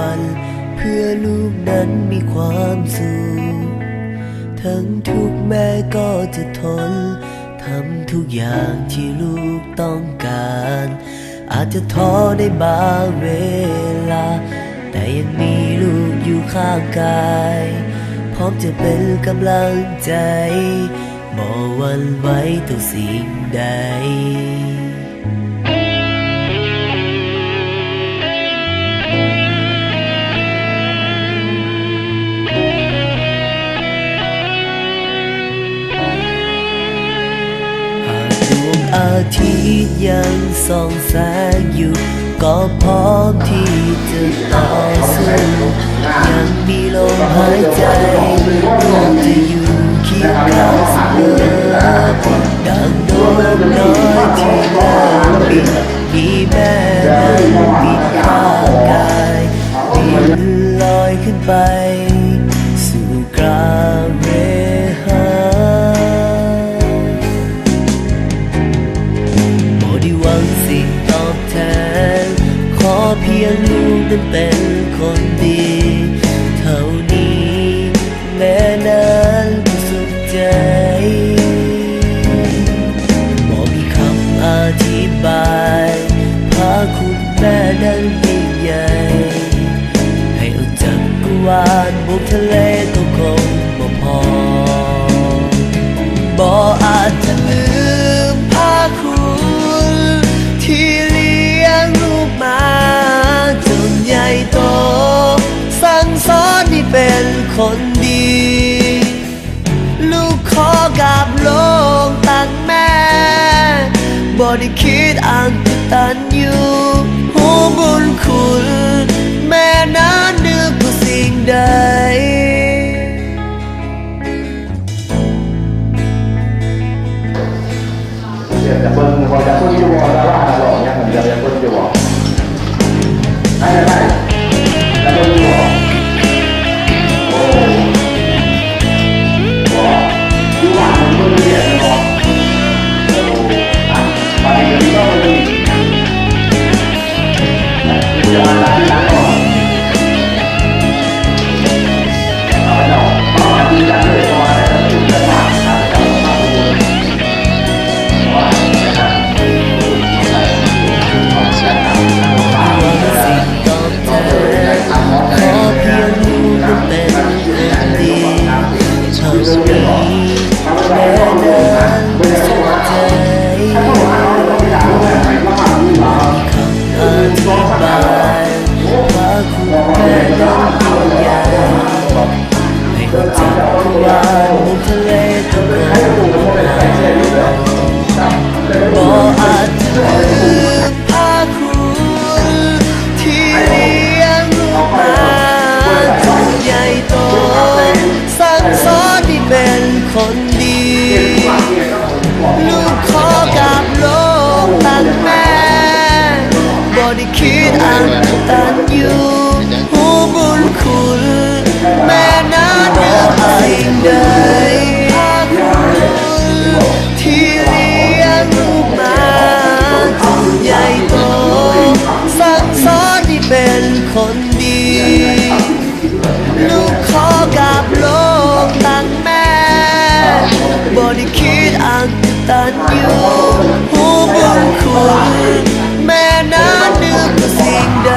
วันเพื่อลูกนั้นมีความสุขทั้งทุกแม่ก็จะทนทำทุกอย่างที่ลูกต้องการอาจจะท้อได้บางเวลาแต่ยังมีลูกอยู่ข้างกายพร้อมจะเป็นกำลังใจบ่หวั่นไหวต่อสิ่งใดอาทิตย์ยังส่องแสงอยู่ก็พร้อมที่จะต่อสู้ยังมีลมหายใจลูกจะอยู่เคียงข้างเสมอดังดวงน้อยที่เริ่มบินมีแม่นั้นบินข้างกายบินลอยขึ้นไปสู่กลางเมฆหวังสิ่งตอบแทนขอเพียงลูกนั้นเป็นคนดีเท่านี้แม่นั้นก็สุขใจบอกมีคำอธิบายพาคุณแม่นั้นยิ่งใหญ่ให้เอาจักรวาลบนทะเลก็คงบ่พอบ่อาจจะลืมพาคุณที่เลี้ยงลูกมาจนใหญ่โตสั่งสอนให้เป็นคนดีลูกขอกราบลงตั้งแม่บ่ได้คิดอ้างกตัญญูหูบุญคุณแม่นั้นเหนือกว่าสิ่งใดจะเพิ่งพอจะพูดอยู่บอกแล้วว่าหลอกเนี่ยเหมือนเดิมจะพูดอยู่บอกได้จะเพิ่งบอกโอ้บอกดูว่ามันเพิ่งเรียนบอกโอ้ปฏิบัติก็ไม่ดีจะมาล้างที่ร้านก่อนเอาไปหน่อยเอาไปที่ร้านเลยก่อนแล้วถึงจะมาคนดีลูกขอกราบลงตั้งแม่บ่ได้คิดอ้างกตัญญูหูบุญคุณแม่นั้นเหนือกว่าสิ่งใดที่เลี้ยงลูกมาจนใหญ่โตสั่งสอนให้เป็นคนดีลูกขอกราบลงตั้งแม่บ่ได้คิดอ้างกตัญญูหูบุญคุณแม่นั้นเหนือกว่าสิ่งใด